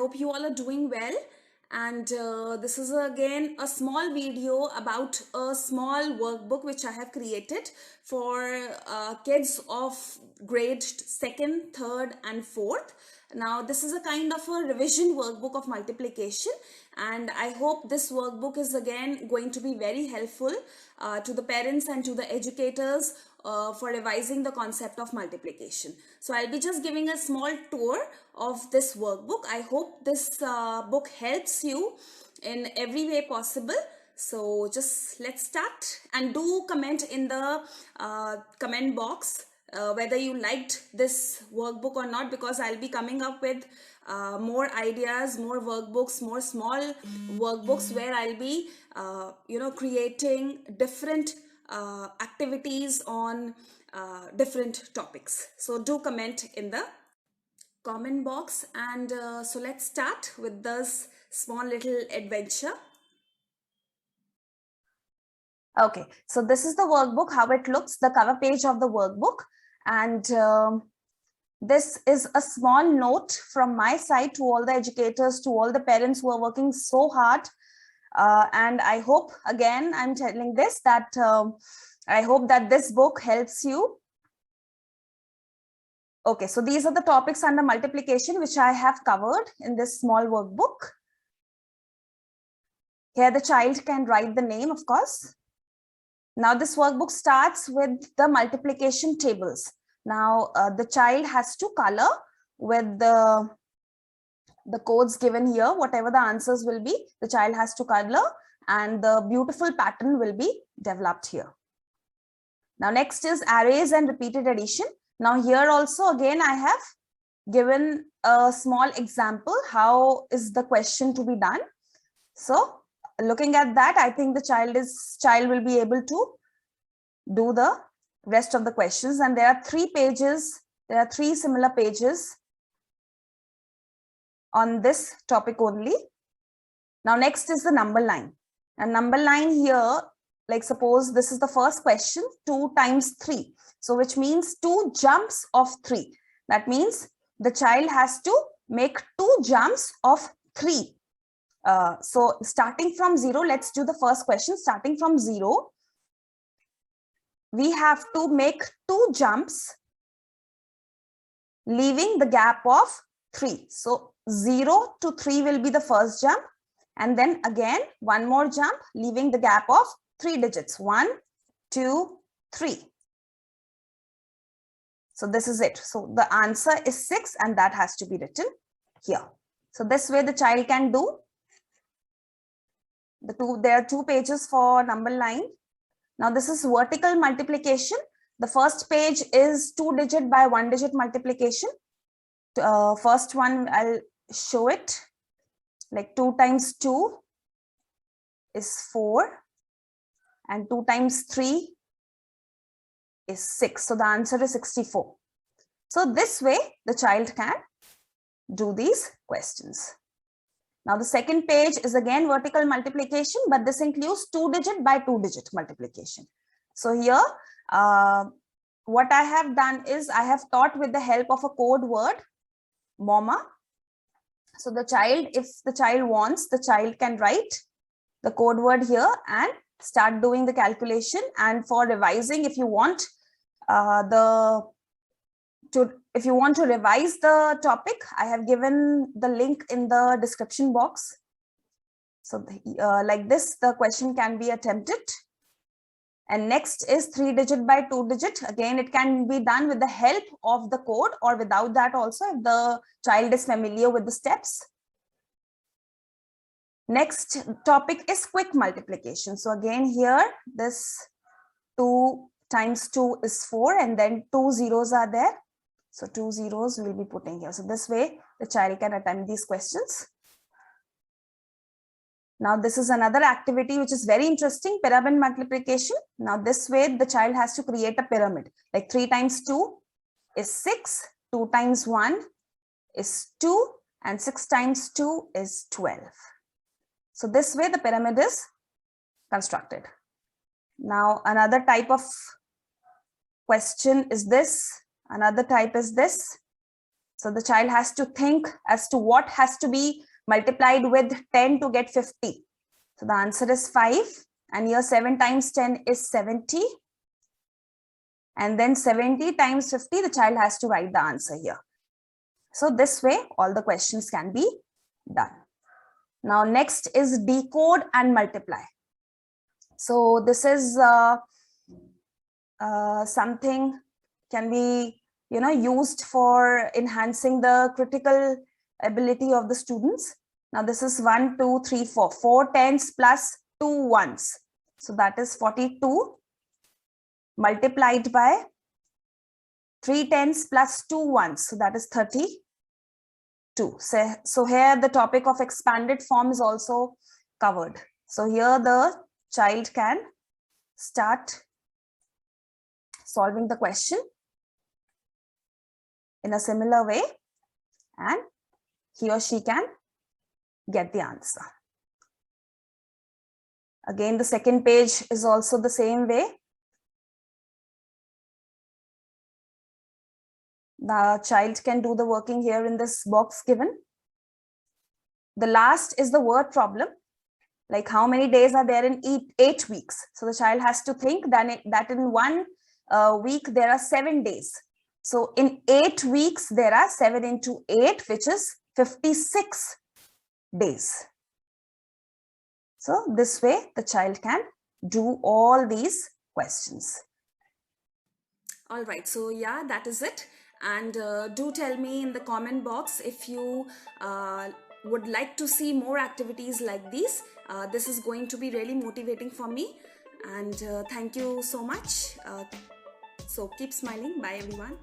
hope you all are doing well. And this is again a small video about a small workbook which I have created for kids of grade 2nd, 3rd, and 4th. Now, this is a kind of a revision workbook of multiplication, and I hope this workbook is again going to be very helpful to the parents and to the educators for revising the concept of multiplication. So I'll be just giving a small tour of this workbook. I hope this book helps you in every way possible. So just let's start, and do comment in the comment box whether you liked this workbook or not, because I'll be coming up with more ideas, more workbooks, more small workbooks where I'll be creating different activities on different topics. So do comment in the comment box, and so let's start with this small little adventure. Okay, so this is the workbook, how it looks, the cover page of the workbook. And this is a small note from my side to all the educators, to all the parents who are working so hard. And I hope, again, I'm telling this, that I hope that this book helps you. Okay, so these are the topics under multiplication which I have covered in this small workbook. Here the child can write the name, of course. Now this workbook starts with the multiplication tables. Now the child has to color with the codes given here, whatever the answers will be, the child has to color, and the beautiful pattern will be developed here. Now next is arrays and repeated addition. Now here also again I have given a small example how is the question to be done. So looking at that, I think the child will be able to do the rest of the questions. And there are 3 pages, there are 3 similar pages on this topic only. Now next is the number line. And number line here, like suppose this is the first question, 2 times 3. So which means 2 jumps of 3. That means the child has to make 2 jumps of 3. So starting from 0, let's do the first question. Starting from 0, we have to make 2 jumps, leaving the gap of 3. So 0 to 3 will be the first jump, and then again one more jump, leaving the gap of 3 digits, 1, 2, 3. So this is it. So the answer is 6, and that has to be written here. So this way the child can do there are 2 pages for number line. Now this is vertical multiplication. The first page is 2-digit by 1-digit multiplication. First one, I'll show it. Like 2 times 2 is 4, and 2 times 3 is 6. So the answer is 64. So this way the child can do these questions. Now the second page is again vertical multiplication, but this includes 2-digit by 2-digit multiplication. So here what I have done is I have taught with the help of a code word, MOMA. So the child, if the child wants, the child can write the code word here and start doing the calculation. And for revising, if you want if you want to revise the topic, I have given the link in the description box. So like this, the question can be attempted. And next is 3-digit by 2-digit. Again, it can be done with the help of the code, or without that also, if the child is familiar with the steps. Next topic is quick multiplication. So again here, this 2 times 2 is 4, and then 2 zeros are there. So 2 zeros will be putting here. So this way the child can attempt these questions. Now this is another activity which is very interesting, pyramid multiplication. Now this way the child has to create a pyramid. Like 3 times 2 is 6, 2 times 1 is 2, and 6 times 2 is 12. So this way the pyramid is constructed. Now another type of question is this. Another type is this. So the child has to think as to what has to be multiplied with 10 to get 50. So the answer is 5. And here 7 times 10 is 70. And then 70 times 50, the child has to write the answer here. So this way, all the questions can be done. Now, next is decode and multiply. So this is something can be, used for enhancing the critical ability of the students. Now, this is 1, 2, 3, 4. 4 tens plus 2 ones. So that is 42 multiplied by 3 tens plus 2 ones. So that is 32. So here the topic of expanded form is also covered. So here the child can start solving the question in a similar way, and he or she can get the answer. Again, the second page is also the same way. The child can do the working here in this box given. The last is the word problem, like how many days are there in 8 weeks. So the child has to think that in 1 week there are 7 days. So in 8 weeks, there are 7 into 8, which is 56 days. So this way, the child can do all these questions. All right, so yeah, that is it. And do tell me in the comment box if you would like to see more activities like these. This is going to be really motivating for me. And thank you so much. So keep smiling. Bye, everyone.